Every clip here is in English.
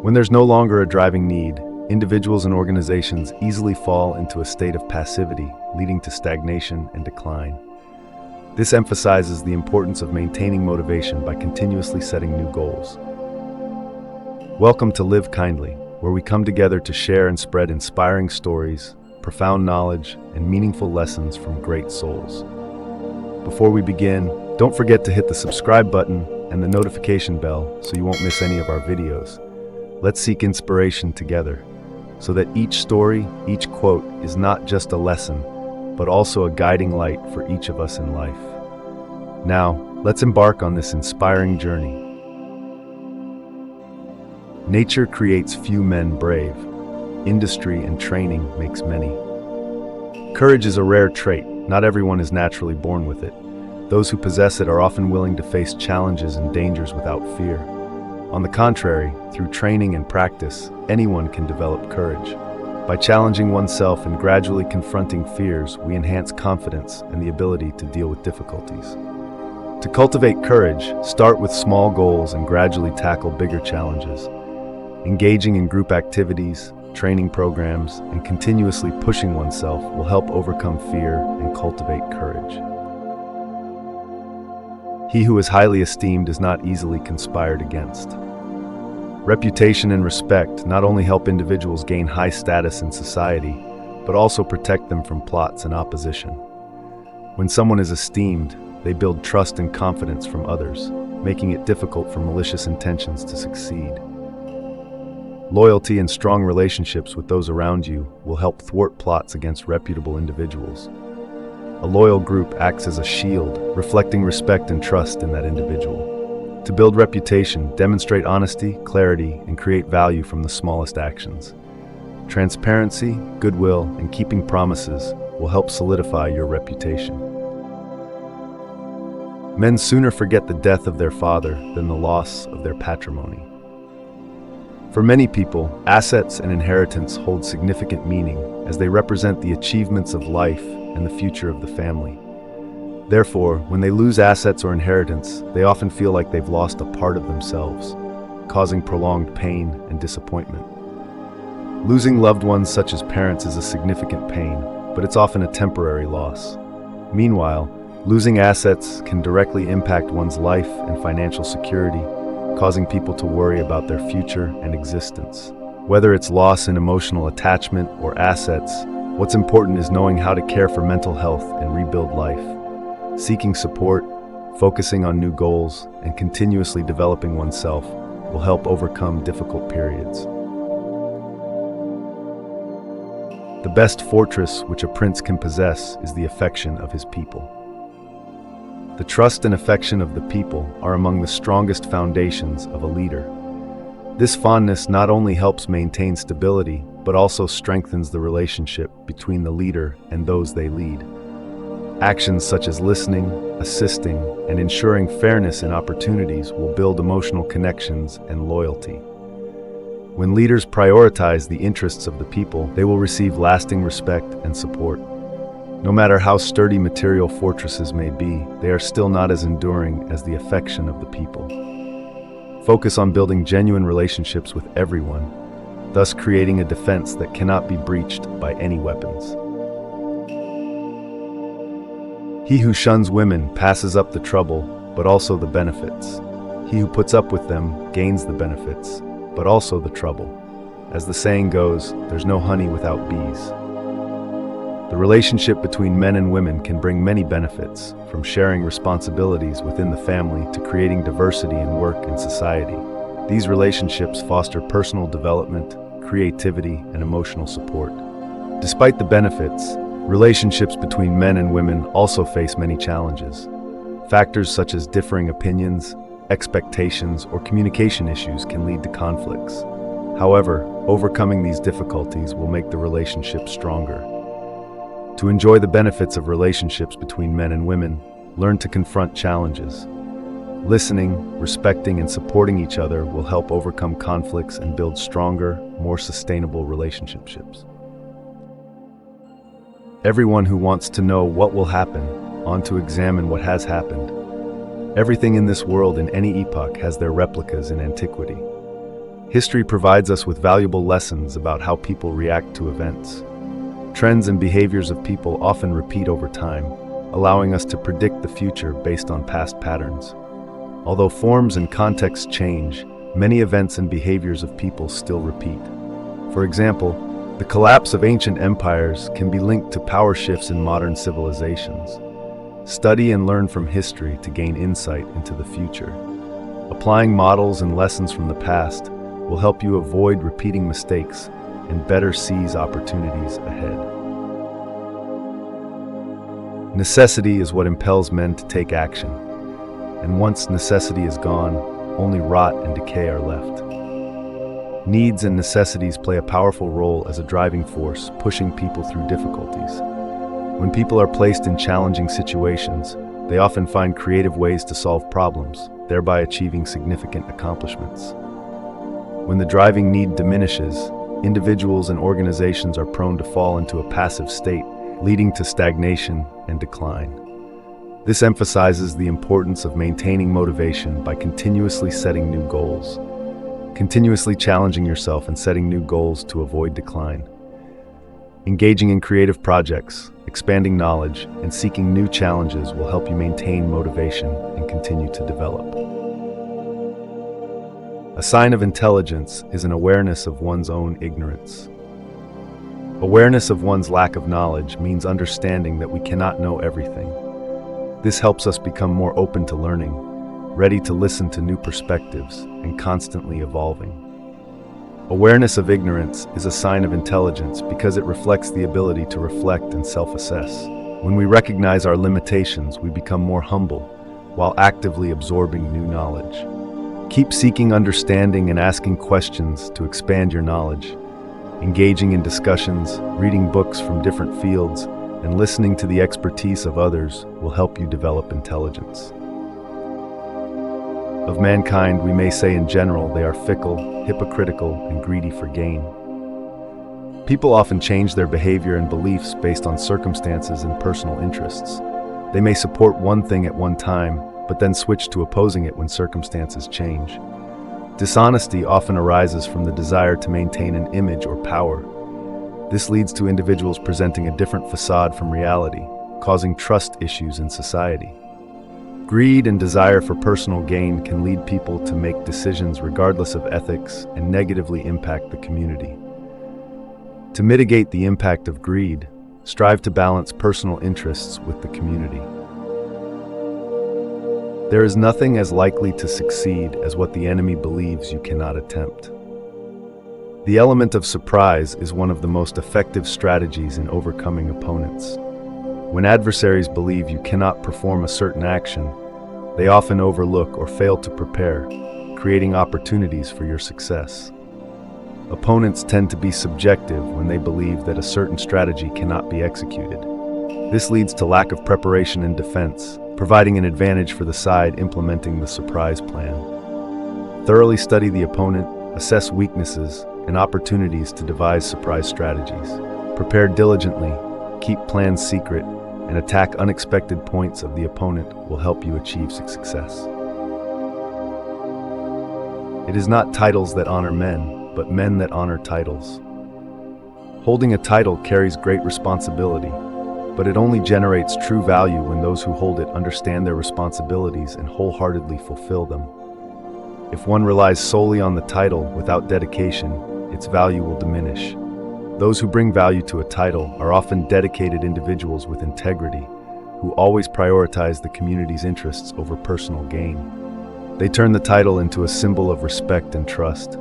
When there's no longer a driving need, individuals and organizations easily fall into a state of passivity, leading to stagnation and decline. This emphasizes the importance of maintaining motivation by continuously setting new goals. Welcome to Live Kindly, where we come together to share and spread inspiring stories, profound knowledge, and meaningful lessons from great souls. Before we begin, don't forget to hit the subscribe button and the notification bell so you won't miss any of our videos. Let's seek inspiration together, so that each story, each quote is not just a lesson, but also a guiding light for each of us in life. Now, let's embark on this inspiring journey. Nature creates few men brave. Industry and training makes many. Courage is a rare trait. Not everyone is naturally born with it. Those who possess it are often willing to face challenges and dangers without fear. On the contrary, through training and practice, anyone can develop courage. By challenging oneself and gradually confronting fears, we enhance confidence and the ability to deal with difficulties. To cultivate courage, start with small goals and gradually tackle bigger challenges. Engaging in group activities, training programs, and continuously pushing oneself will help overcome fear and cultivate courage. He who is highly esteemed is not easily conspired against. Reputation and respect not only help individuals gain high status in society, but also protect them from plots and opposition. When someone is esteemed, they build trust and confidence from others, making it difficult for malicious intentions to succeed. Loyalty and strong relationships with those around you will help thwart plots against reputable individuals. A loyal group acts as a shield, reflecting respect and trust in that individual. To build reputation, demonstrate honesty, clarity, and create value from the smallest actions. Transparency, goodwill, and keeping promises will help solidify your reputation. Men sooner forget the death of their father than the loss of their patrimony. For many people, assets and inheritance hold significant meaning as they represent the achievements of life and the future of the family. Therefore, when they lose assets or inheritance, they often feel like they've lost a part of themselves, causing prolonged pain and disappointment. Losing loved ones such as parents is a significant pain, but it's often a temporary loss. Meanwhile, losing assets can directly impact one's life and financial security, causing people to worry about their future and existence. Whether it's loss in emotional attachment or assets, what's important is knowing how to care for mental health and rebuild life. Seeking support, focusing on new goals, and continuously developing oneself will help overcome difficult periods. The best fortress which a prince can possess is the affection of his people. The trust and affection of the people are among the strongest foundations of a leader. This fondness not only helps maintain stability, but also strengthens the relationship between the leader and those they lead. Actions such as listening, assisting, and ensuring fairness in opportunities will build emotional connections and loyalty. When leaders prioritize the interests of the people, they will receive lasting respect and support. No matter how sturdy material fortresses may be, they are still not as enduring as the affection of the people. Focus on building genuine relationships with everyone, thus creating a defense that cannot be breached by any weapons. He who shuns women passes up the trouble, but also the benefits. He who puts up with them gains the benefits, but also the trouble. As the saying goes, there's no honey without bees. The relationship between men and women can bring many benefits, from sharing responsibilities within the family to creating diversity in work and society. These relationships foster personal development, creativity, and emotional support. Despite the benefits, relationships between men and women also face many challenges. Factors such as differing opinions, expectations, or communication issues can lead to conflicts. However, overcoming these difficulties will make the relationship stronger. To enjoy the benefits of relationships between men and women, learn to confront challenges. Listening, respecting, and supporting each other will help overcome conflicts and build stronger, more sustainable relationships. Everyone who wants to know what will happen ought to examine what has happened. Everything in this world in any epoch has their replicas in antiquity. History provides us with valuable lessons about how people react to events. Trends and behaviors of people often repeat over time, allowing us to predict the future based on past patterns. Although forms and contexts change, many events and behaviors of people still repeat. For example, the collapse of ancient empires can be linked to power shifts in modern civilizations. Study and learn from history to gain insight into the future. Applying models and lessons from the past will help you avoid repeating mistakes and better seize opportunities ahead. Necessity is what impels men to take action, and once necessity is gone, only rot and decay are left. Needs and necessities play a powerful role as a driving force, pushing people through difficulties. When people are placed in challenging situations, they often find creative ways to solve problems, thereby achieving significant accomplishments. When the driving need diminishes, individuals and organizations are prone to fall into a passive state, leading to stagnation and decline. This emphasizes the importance of maintaining motivation by continuously setting new goals. Continuously challenging yourself and setting new goals to avoid decline. Engaging in creative projects, expanding knowledge, and seeking new challenges will help you maintain motivation and continue to develop. A sign of intelligence is an awareness of one's own ignorance. Awareness of one's lack of knowledge means understanding that we cannot know everything. This helps us become more open to learning, ready to listen to new perspectives, and constantly evolving. Awareness of ignorance is a sign of intelligence because it reflects the ability to reflect and self-assess. When we recognize our limitations, we become more humble, while actively absorbing new knowledge. Keep seeking understanding and asking questions to expand your knowledge. Engaging in discussions, reading books from different fields, and listening to the expertise of others will help you develop intelligence. Of mankind, we may say in general they are fickle, hypocritical, and greedy for gain. People often change their behavior and beliefs based on circumstances and personal interests. They may support one thing at one time, but then switch to opposing it when circumstances change. Dishonesty often arises from the desire to maintain an image or power. This leads to individuals presenting a different facade from reality, causing trust issues in society. Greed and desire for personal gain can lead people to make decisions regardless of ethics and negatively impact the community. To mitigate the impact of greed, strive to balance personal interests with the community. There is nothing as likely to succeed as what the enemy believes you cannot attempt. The element of surprise is one of the most effective strategies in overcoming opponents. When adversaries believe you cannot perform a certain action, they often overlook or fail to prepare, creating opportunities for your success. Opponents tend to be subjective when they believe that a certain strategy cannot be executed. This leads to lack of preparation and defense, providing an advantage for the side implementing the surprise plan. Thoroughly study the opponent, assess weaknesses and opportunities to devise surprise strategies. Prepare diligently, keep plans secret, and attack unexpected points of the opponent will help you achieve success. It is not titles that honor men, but men that honor titles. Holding a title carries great responsibility, but it only generates true value when those who hold it understand their responsibilities and wholeheartedly fulfill them. If one relies solely on the title without dedication, its value will diminish. Those who bring value to a title are often dedicated individuals with integrity, who always prioritize the community's interests over personal gain. They turn the title into a symbol of respect and trust.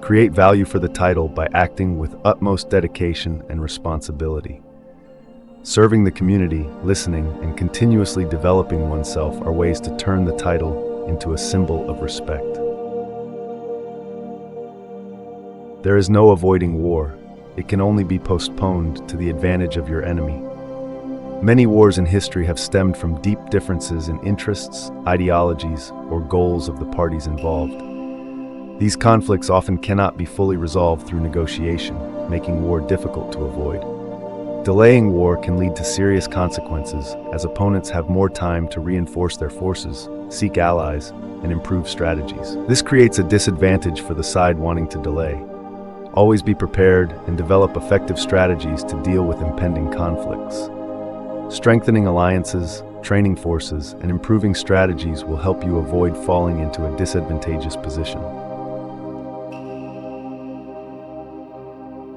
Create value for the title by acting with utmost dedication and responsibility. Serving the community, listening, and continuously developing oneself are ways to turn the title into a symbol of respect. There is no avoiding war. It can only be postponed to the advantage of your enemy. Many wars in history have stemmed from deep differences in interests, ideologies, or goals of the parties involved. These conflicts often cannot be fully resolved through negotiation, making war difficult to avoid. Delaying war can lead to serious consequences, as opponents have more time to reinforce their forces seek allies, and improve strategies. This creates a disadvantage for the side wanting to delay. Always be prepared and develop effective strategies to deal with impending conflicts. Strengthening alliances, training forces, and improving strategies will help you avoid falling into a disadvantageous position.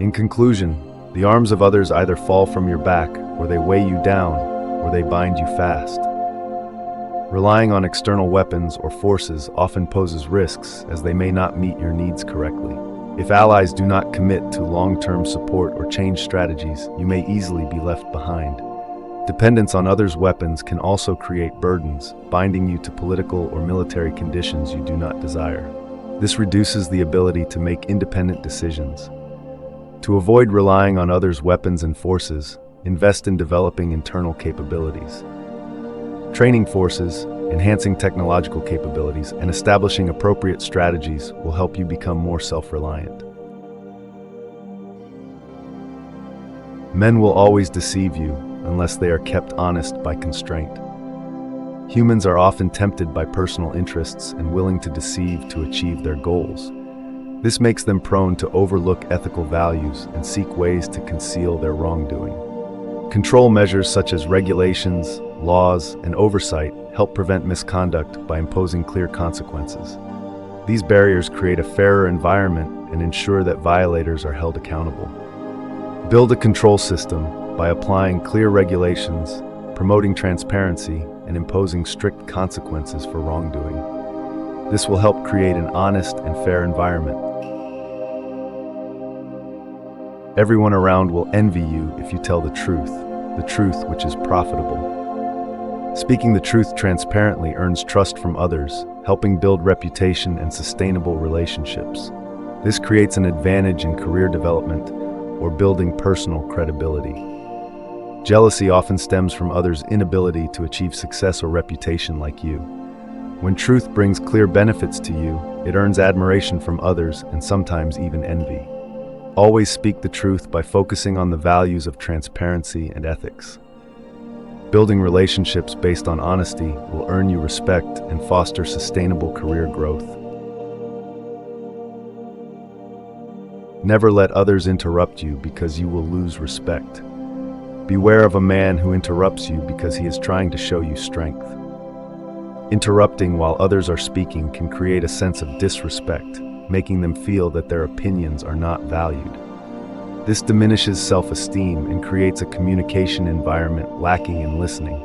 In conclusion, the arms of others either fall from your back, or they weigh you down, or they bind you fast. Relying on external weapons or forces often poses risks, as they may not meet your needs correctly. If allies do not commit to long-term support or change strategies, you may easily be left behind. Dependence on others' weapons can also create burdens, binding you to political or military conditions you do not desire. This reduces the ability to make independent decisions. To avoid relying on others' weapons and forces, invest in developing internal capabilities. Training forces, enhancing technological capabilities, and establishing appropriate strategies will help you become more self-reliant. Men will always deceive you unless they are kept honest by constraint. Humans are often tempted by personal interests and willing to deceive to achieve their goals. This makes them prone to overlook ethical values and seek ways to conceal their wrongdoing. Control measures such as regulations, laws, and oversight help prevent misconduct by imposing clear consequences. These barriers create a fairer environment and ensure that violators are held accountable. Build a control system by applying clear regulations, promoting transparency, and imposing strict consequences for wrongdoing. This will help create an honest and fair environment. Everyone around will envy you if you tell the truth which is profitable. Speaking the truth transparently earns trust from others, helping build reputation and sustainable relationships. This creates an advantage in career development or building personal credibility. Jealousy often stems from others' inability to achieve success or reputation like you. When truth brings clear benefits to you, it earns admiration from others and sometimes even envy. Always speak the truth by focusing on the values of transparency and ethics. Building relationships based on honesty will earn you respect and foster sustainable career growth. Never let others interrupt you because you will lose respect. Beware of a man who interrupts you because he is trying to show you strength. Interrupting while others are speaking can create a sense of disrespect, making them feel that their opinions are not valued. This diminishes self-esteem and creates a communication environment lacking in listening.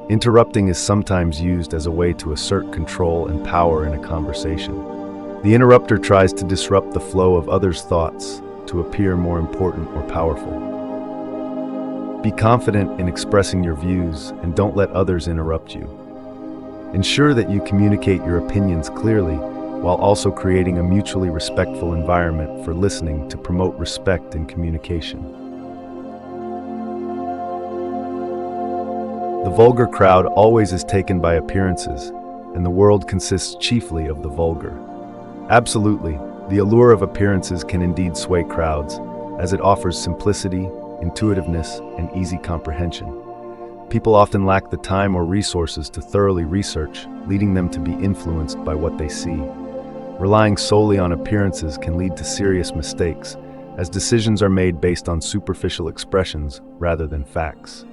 Interrupting is sometimes used as a way to assert control and power in a conversation. The interrupter tries to disrupt the flow of others' thoughts to appear more important or powerful. Be confident in expressing your views and don't let others interrupt you. Ensure that you communicate your opinions clearly while also creating a mutually respectful environment for listening to promote respect in communication. The vulgar crowd always is taken by appearances, and the world consists chiefly of the vulgar. Absolutely, the allure of appearances can indeed sway crowds, as it offers simplicity, intuitiveness, and easy comprehension. People often lack the time or resources to thoroughly research, leading them to be influenced by what they see. Relying solely on appearances can lead to serious mistakes, as decisions are made based on superficial expressions rather than facts.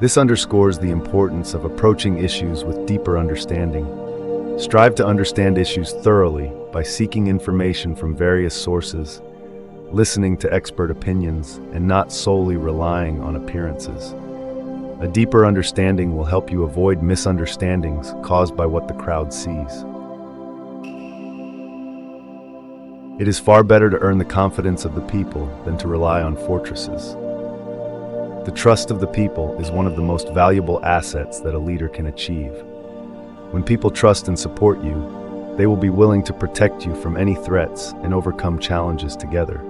This underscores the importance of approaching issues with deeper understanding. Strive to understand issues thoroughly by seeking information from various sources, listening to expert opinions, and not solely relying on appearances. A deeper understanding will help you avoid misunderstandings caused by what the crowd sees. It is far better to earn the confidence of the people than to rely on fortresses. The trust of the people is one of the most valuable assets that a leader can achieve. When people trust and support you, they will be willing to protect you from any threats and overcome challenges together.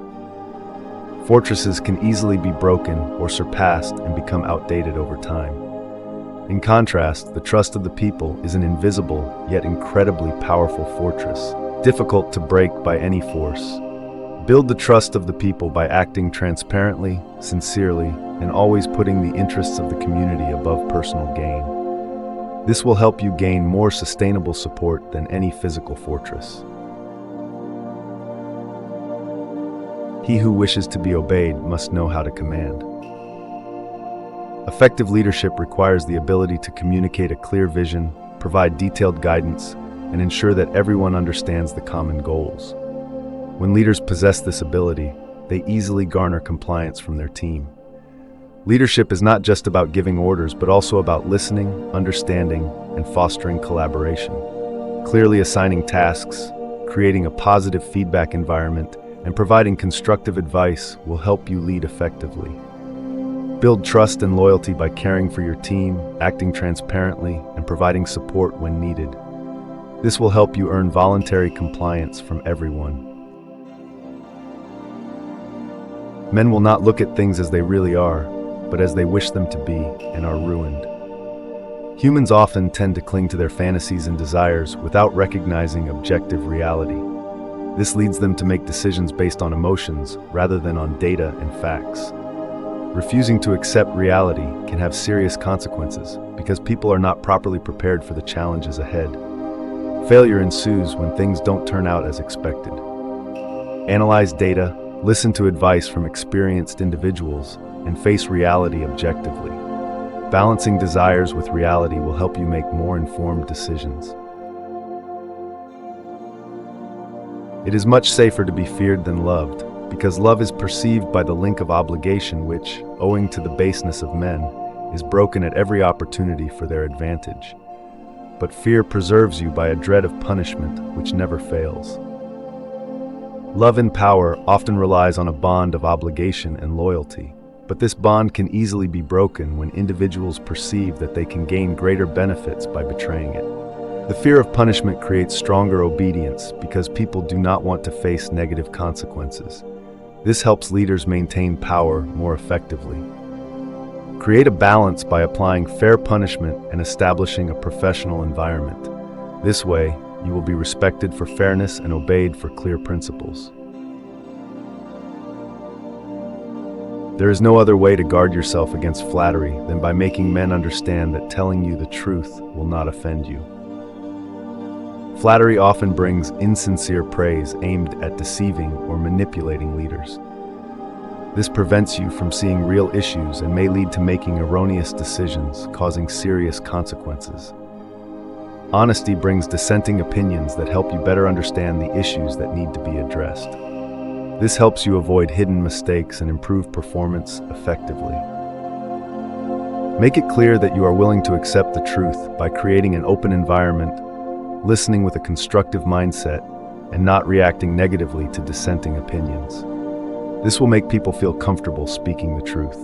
Fortresses can easily be broken or surpassed and become outdated over time. In contrast, the trust of the people is an invisible yet incredibly powerful fortress, difficult to break by any force. Build the trust of the people by acting transparently, sincerely, and always putting the interests of the community above personal gain. This will help you gain more sustainable support than any physical fortress. He who wishes to be obeyed must know how to command. Effective leadership requires the ability to communicate a clear vision, provide detailed guidance, and ensure that everyone understands the common goals. When leaders possess this ability, they easily garner compliance from their team. Leadership is not just about giving orders, but also about listening, understanding, and fostering collaboration. Clearly assigning tasks, creating a positive feedback environment, and providing constructive advice will help you lead effectively. Build trust and loyalty by caring for your team, acting transparently, and providing support when needed. This will help you earn voluntary compliance from everyone. Men will not look at things as they really are, but as they wish them to be, and are ruined. Humans often tend to cling to their fantasies and desires without recognizing objective reality. This leads them to make decisions based on emotions rather than on data and facts. Refusing to accept reality can have serious consequences because people are not properly prepared for the challenges ahead. Failure ensues when things don't turn out as expected. Analyze data, listen to advice from experienced individuals, and face reality objectively. Balancing desires with reality will help you make more informed decisions. It is much safer to be feared than loved, because love is perceived by the link of obligation which, owing to the baseness of men, is broken at every opportunity for their advantage. But fear preserves you by a dread of punishment which never fails. Love and power often relies on a bond of obligation and loyalty, but this bond can easily be broken when individuals perceive that they can gain greater benefits by betraying it. The fear of punishment creates stronger obedience because people do not want to face negative consequences. This helps leaders maintain power more effectively. Create a balance by applying fair punishment and establishing a professional environment. This way, you will be respected for fairness and obeyed for clear principles. There is no other way to guard yourself against flattery than by making men understand that telling you the truth will not offend you. Flattery often brings insincere praise aimed at deceiving or manipulating leaders. This prevents you from seeing real issues and may lead to making erroneous decisions, causing serious consequences. Honesty brings dissenting opinions that help you better understand the issues that need to be addressed. This helps you avoid hidden mistakes and improve performance effectively. Make it clear that you are willing to accept the truth by creating an open environment, listening with a constructive mindset, and not reacting negatively to dissenting opinions. This will make people feel comfortable speaking the truth.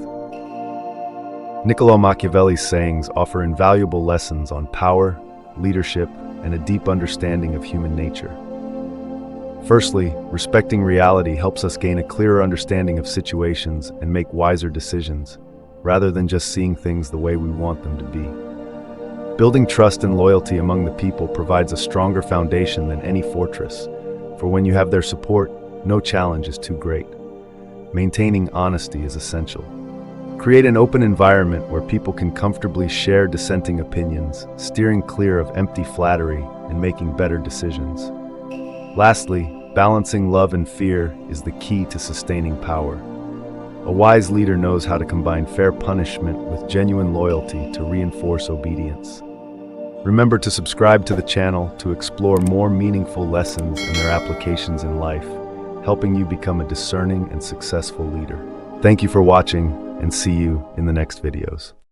Niccolò Machiavelli's sayings offer invaluable lessons on power, leadership, and a deep understanding of human nature. Firstly, respecting reality helps us gain a clearer understanding of situations and make wiser decisions, rather than just seeing things the way we want them to be. Building trust and loyalty among the people provides a stronger foundation than any fortress, for when you have their support, no challenge is too great. Maintaining honesty is essential. Create an open environment where people can comfortably share dissenting opinions, steering clear of empty flattery and making better decisions. Lastly, balancing love and fear is the key to sustaining power. A wise leader knows how to combine fair punishment with genuine loyalty to reinforce obedience. Remember to subscribe to the channel to explore more meaningful lessons and their applications in life, helping you become a discerning and successful leader. Thank you for watching, and see you in the next videos.